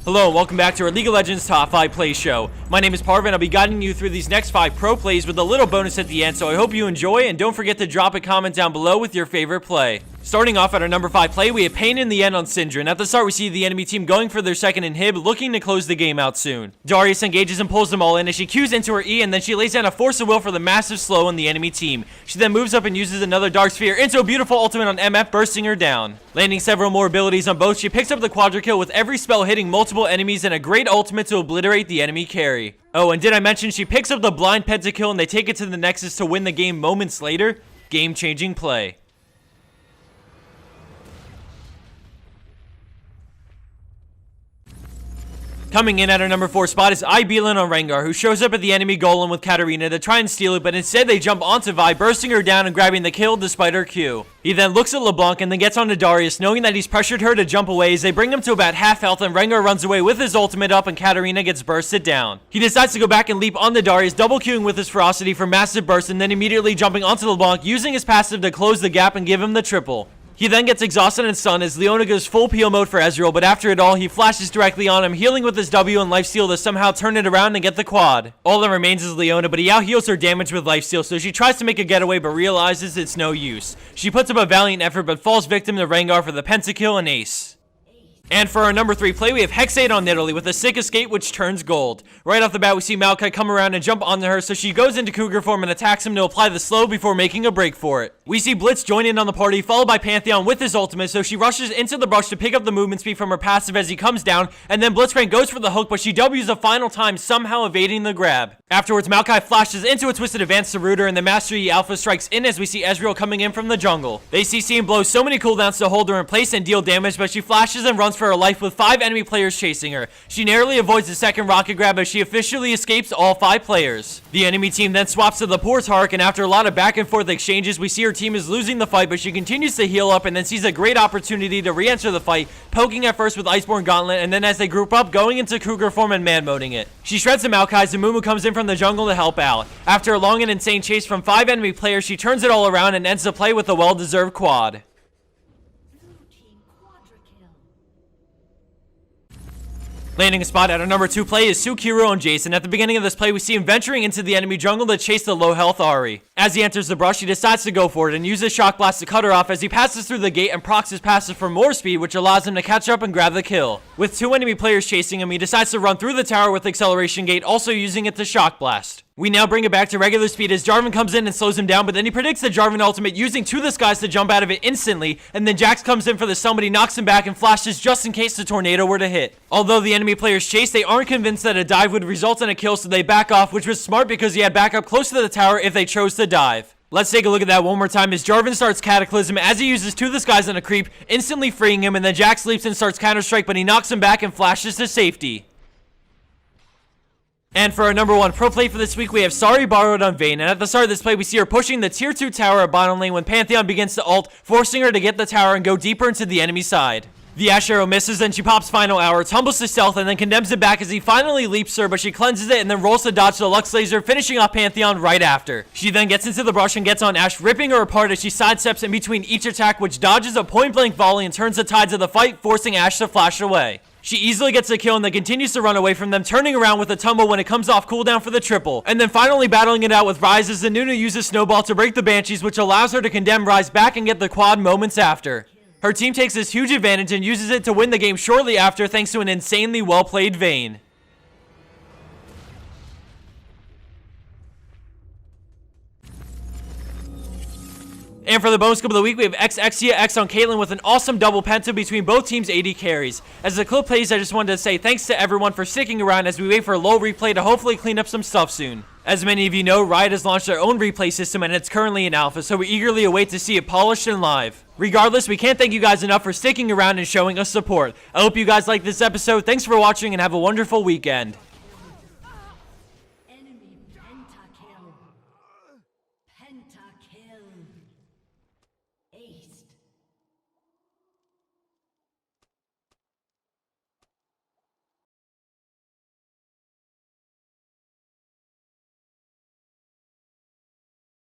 Hello and welcome back to our League of Legends Top 5 Play Show. My name is Parv and I'll be guiding you through these next 5 pro plays with a little bonus at the end, so I hope you enjoy, and don't forget to drop a comment down below with your favorite play. Starting off at our number 5 play, we have Pain in the end on Syndra, and at the start we see the enemy team going for their second inhib, looking to close the game out soon. Darius engages and pulls them all in as she Qs into her E, and then she lays down a Force of Will for the massive slow on the enemy team. She then moves up and uses another Dark Sphere into a beautiful ultimate on MF, bursting her down. Landing several more abilities on both, she picks up the quadra kill with every spell hitting multiple enemies and a great ultimate to obliterate the enemy carry. Oh, and did I mention she picks up the blind pentakill and they take it to the Nexus to win the game moments later? Game-changing play. Coming in at our number 4 spot is Ibelin on Rengar, who shows up at the enemy golem with Katarina to try and steal it, but instead they jump onto Vi, bursting her down and grabbing the kill despite her Q. He then looks at LeBlanc and then gets onto Darius, knowing that he's pressured her to jump away as they bring him to about half health, and Rengar runs away with his ultimate up and Katarina gets bursted down. He decides to go back and leap onto Darius, double Qing with his ferocity for massive burst, and then immediately jumping onto LeBlanc, using his passive to close the gap and give him the triple. He then gets exhausted and stunned as Leona goes full PO mode for Ezreal, but after it all, he flashes directly on him, healing with his W and lifesteal to somehow turn it around and get the quad. All that remains is Leona, but he out-heals her damage with lifesteal, so she tries to make a getaway but realizes it's no use. She puts up a valiant effort but falls victim to Rengar for the pentakill and ace. And for our number 3 play, we have Hexade on Nidalee with a sick escape which turns gold. Right off the bat, we see Maokai come around and jump onto her, so she goes into Cougar form and attacks him to apply the slow before making a break for it. We see Blitz join in on the party, followed by Pantheon with his ultimate, so she rushes into the brush to pick up the movement speed from her passive as he comes down, and then Blitzcrank goes for the hook, but she W's a final time, somehow evading the grab. Afterwards, Maokai flashes into a twisted advance to root her, and the Master Yi Alpha strikes in as we see Ezreal coming in from the jungle. They CC and blow so many cooldowns to hold her in place and deal damage, but she flashes and runs for her life with 5 enemy players chasing her. She narrowly avoids the second rocket grab as she officially escapes all 5 players. The enemy team then swaps to the poor Tark, and after a lot of back and forth exchanges, we see her team is losing the fight, but she continues to heal up and then sees a great opportunity to re-enter the fight, poking at first with Iceborne Gauntlet, and then as they group up, going into Cougar form and man-moding it. She shreds the Maokais and Mumu comes in from the jungle to help out. After a long and insane chase from 5 enemy players, she turns it all around and ends the play with a well-deserved quad. Landing a spot at our number 2 play is Sukiro on Jason. At the beginning of this play, we see him venturing into the enemy jungle to chase the low health Ahri. As he enters the brush, he decides to go for it and uses Shock Blast to cut her off as he passes through the gate and procs his passive for more speed, which allows him to catch up and grab the kill. With 2 enemy players chasing him, he decides to run through the tower with Acceleration Gate, also using it to Shock Blast. We now bring it back to regular speed as Jarvan comes in and slows him down, but then he predicts the Jarvan ultimate using 2 Disguise to jump out of it instantly, and then Jax comes in for the stun, but he knocks him back and flashes just in case the tornado were to hit. Although the enemy players chase, they aren't convinced that a dive would result in a kill, so they back off, which was smart because he had backup close to the tower if they chose to dive. Let's take a look at that one more time as Jarvan starts Cataclysm as he uses 2 Disguise on a creep, instantly freeing him, and then Jax leaps and starts Counter-Strike, but he knocks him back and flashes to safety. And for our number 1 pro play for this week, we have Sari borrowed on Vayne, and at the start of this play, we see her pushing the tier 2 tower at bottom lane when Pantheon begins to ult, forcing her to get the tower and go deeper into the enemy side. The Ashe arrow misses, and she pops Final Hour, tumbles to stealth, and then condemns it back as he finally leaps her, but she cleanses it and then rolls to dodge the Lux Laser, finishing off Pantheon right after. She then gets into the brush and gets on Ashe, ripping her apart as she sidesteps in between each attack, which dodges a point-blank volley and turns the tides of the fight, forcing Ashe to flash away. She easily gets the kill and then continues to run away from them, turning around with a tumble when it comes off cooldown for the triple. And then finally battling it out with Ryze as Nunu uses Snowball to break the Banshees, which allows her to condemn Ryze back and get the quad moments after. Her team takes this huge advantage and uses it to win the game shortly after thanks to an insanely well-played Vayne. And for the bonus clip of the week, we have Xxia X on Caitlyn with an awesome double penta between both teams' AD carries. As the clip plays, I just wanted to say thanks to everyone for sticking around as we wait for a low replay to hopefully clean up some stuff soon. As many of you know, Riot has launched their own replay system and it's currently in alpha, so we eagerly await to see it polished and live. Regardless, we can't thank you guys enough for sticking around and showing us support. I hope you guys liked this episode. Thanks for watching and have a wonderful weekend. Enemy pentakill. Pentakill. Aced.